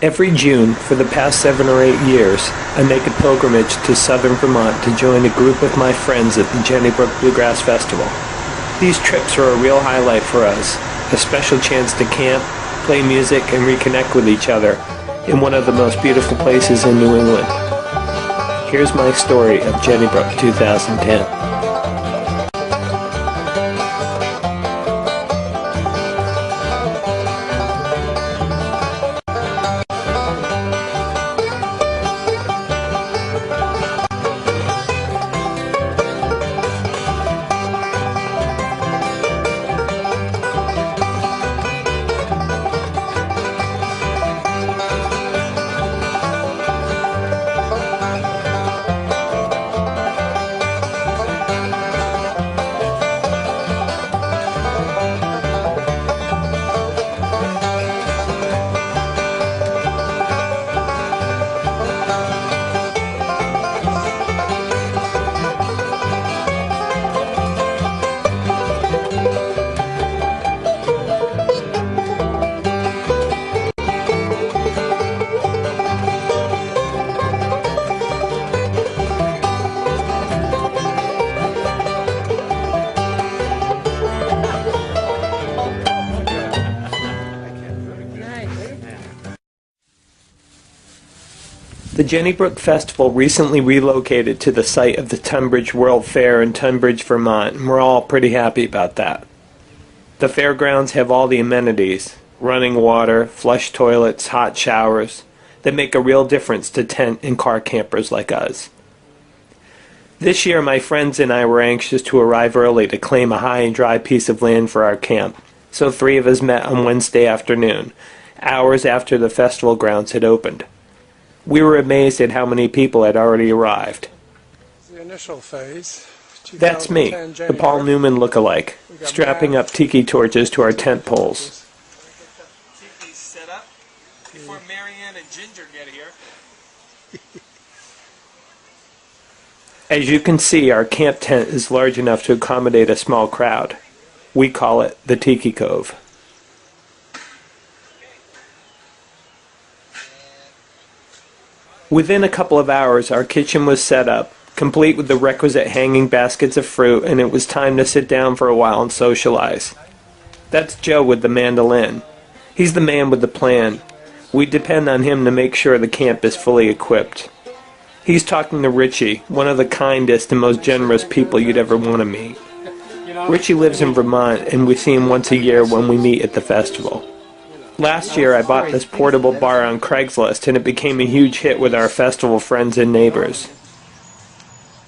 Every June, for the past 7 or 8 years, I make a pilgrimage to southern Vermont to join a group of my friends at the Brook Bluegrass Festival. These trips are a real highlight for us, a special chance to camp, play music, and reconnect with each other in one of the most beautiful places in New England. Here's my story of Brook 2010. The Brook Festival recently relocated to the site of the Tunbridge World Fair in Tunbridge, Vermont, and we're all pretty happy about that. The fairgrounds have all the amenities, running water, flush toilets, hot showers, that make a real difference to tent and car campers like us. This year my friends and I were anxious to arrive early to claim a high and dry piece of land for our camp, so 3 of us met on Wednesday afternoon, hours after the festival grounds had opened. We were amazed at how many people had already arrived. The initial phase. That's me, the Paul Newman look-alike, strapping up tiki torches to our tent poles. Tiki set up before Marianne and Ginger get here. As you can see, our camp tent is large enough to accommodate a small crowd. We call it the Tiki Cove. Within a couple of hours, our kitchen was set up, complete with the requisite hanging baskets of fruit, and it was time to sit down for a while and socialize. That's Joe with the mandolin. He's the man with the plan. We depend on him to make sure the camp is fully equipped. He's talking to Richie, one of the kindest and most generous people you'd ever want to meet. Richie lives in Vermont, and we see him once a year when we meet at the festival. Last year I bought this portable bar on Craigslist, and it became a huge hit with our festival friends and neighbors.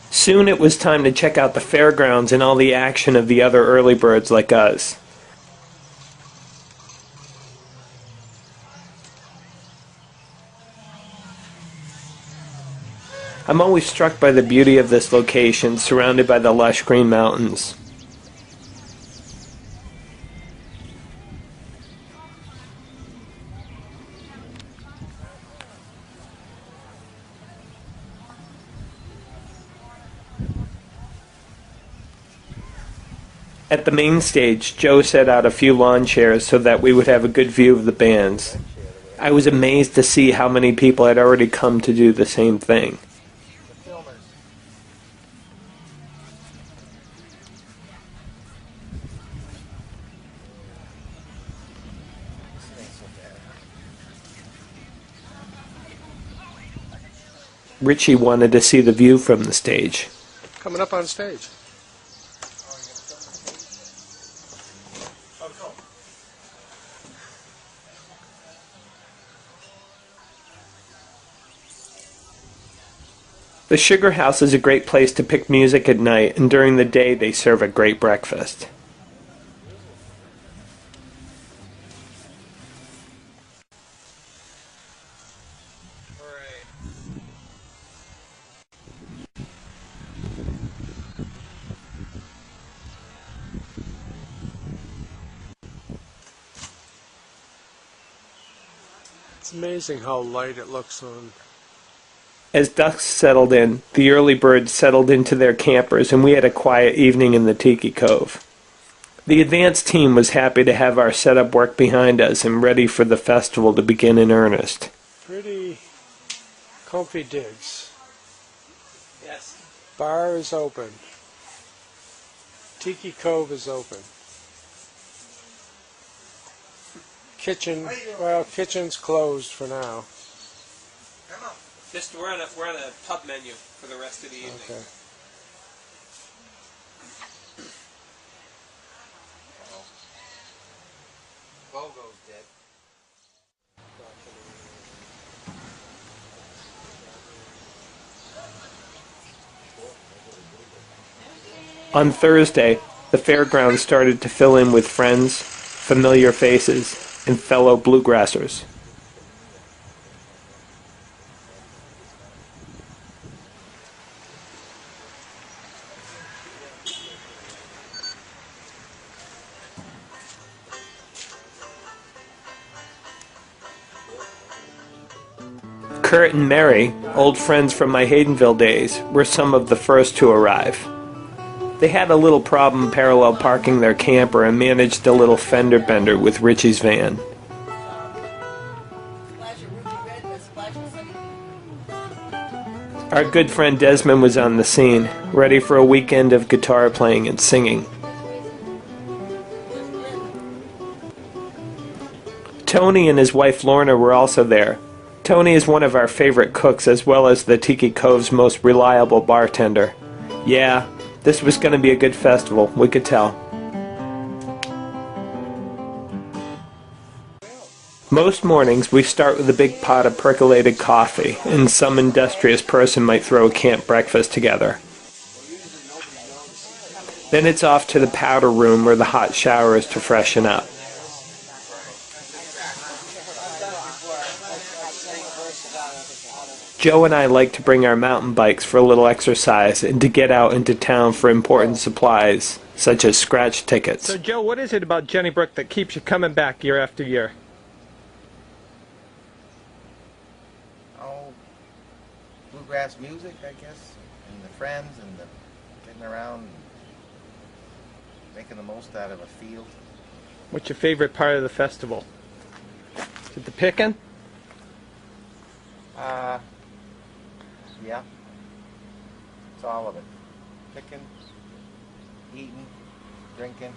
Soon it was time to check out the fairgrounds and all the action of the other early birds like us. I'm always struck by the beauty of this location, surrounded by the lush green mountains. At the main stage, Joe set out a few lawn chairs so that we would have a good view of the bands. I was amazed to see how many people had already come to do the same thing. Richie wanted to see the view from the stage. Coming up on stage. The Sugar House is a great place to pick music at night, and during the day they serve a great breakfast. It's amazing how light it looks on. As dusk settled in, the early birds settled into their campers, and we had a quiet evening in the Tiki Cove. The advance team was happy to have our setup work behind us and ready for the festival to begin in earnest. Pretty comfy digs. Yes. Bar is open. Tiki Cove is open. Kitchen, well, kitchen's closed for now. Just we're on a pub menu for the rest of the evening. Okay. Bogo's dead. On Thursday, the fairgrounds started to fill in with friends, familiar faces, and fellow bluegrassers. Kurt and Mary, old friends from my Haydenville days, were some of the first to arrive. They had a little problem parallel parking their camper and managed a little fender bender with Richie's van. Our good friend Desmond was on the scene, ready for a weekend of guitar playing and singing. Tony and his wife Lorna were also there. Tony is one of our favorite cooks as well as the Tiki Cove's most reliable bartender. Yeah, this was going to be a good festival, we could tell. Most mornings we start with a big pot of percolated coffee, and some industrious person might throw a camp breakfast together. Then it's off to the powder room or the hot showers to freshen up. Joe and I like to bring our mountain bikes for a little exercise and to get out into town for important supplies, such as scratch tickets. So Joe, what is it about Jenny Brook that keeps you coming back year after year? Oh, bluegrass music, I guess, and the friends and the getting around and making the most out of a field. What's your favorite part of the festival? Is it the picking? Yeah. It's all of it. Picking, eating, drinking,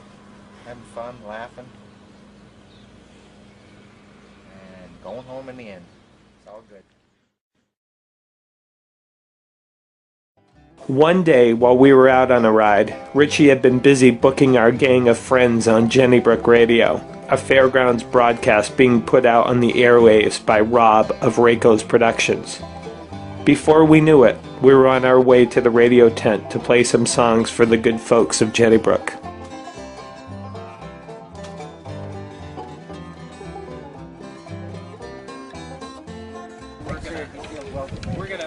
having fun, laughing, and going home in the end. It's all good. One day, while we were out on a ride, Richie had been busy booking our gang of friends on Jenny Brook Radio, a fairgrounds broadcast being put out on the airwaves by Rob of Rayco's Productions. Before we knew it, we were on our way to the radio tent to play some songs for the good folks of Jenny Brook.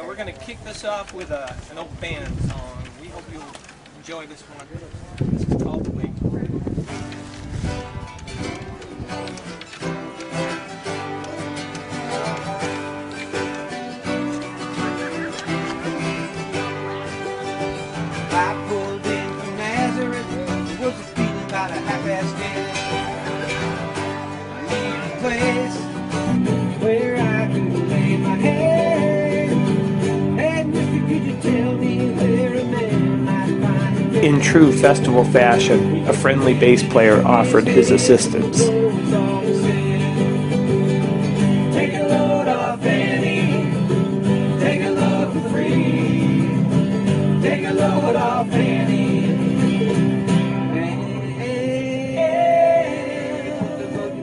We're gonna kick this off with an old band song. We hope you'll enjoy this one. This is called The Wake. I pulled in from Nazareth, was feeling about a half-assed I need a place where I can lay my head. And mister, could you tell me where a man might find a In true festival fashion, a friendly bass player offered his assistance. Take a load off Annie, take a load for free. Take a load off Annie.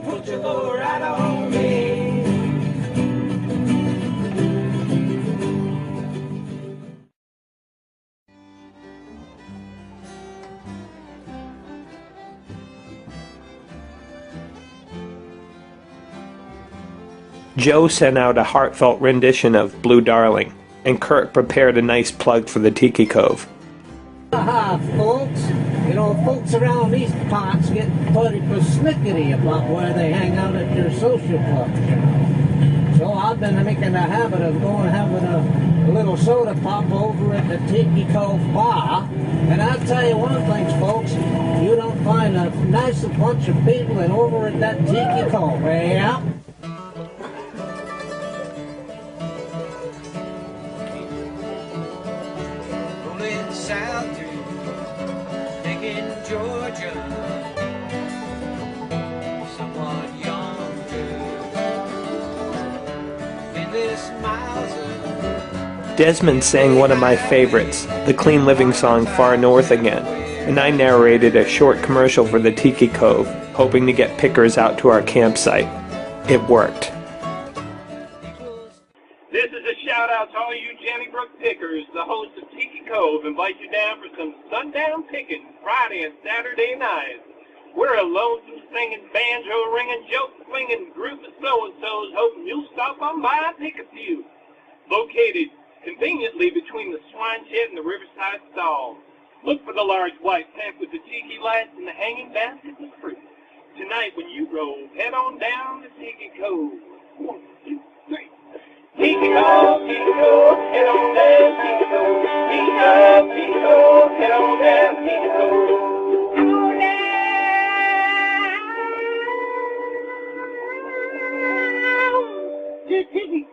Put your load right on me. Joe sent out a heartfelt rendition of Blue Darling, and Kurt prepared a nice plug for the Tiki Cove. Aha, folks. You know, folks around these parts get pretty persnickety about where they hang out at their social clubs, you know. So I've been making a habit of going having a little soda pop over at the Tiki Cove Bar. And I'll tell you one thing, folks, you don't find a nicer bunch of people than over at that Tiki Cove, yeah? this Mauser. Desmond sang one of my favorites, the Clean Living song Far North Again, and I narrated a short commercial for the Tiki Cove, hoping to get pickers out to our campsite. It worked. This is a shout out to all you Jenny Brook pickers. The host of Tiki Cove invites you down for some sundown picking Friday and Saturday nights. We're a lonesome singing, banjo ringing, joke flinging group of so-and-sos hoping you'll stop on by and pick a few. Located conveniently between the swine shed and the riverside stall. Look for the large white tent with the tiki lights and the hanging baskets of fruit. Tonight when you roll, head on down to Tiki Cove. 1, 2, 3. Tiki Cove, head on down, Tiki Cove. Tiki Cove, head on down, Tiki Cove. Tiki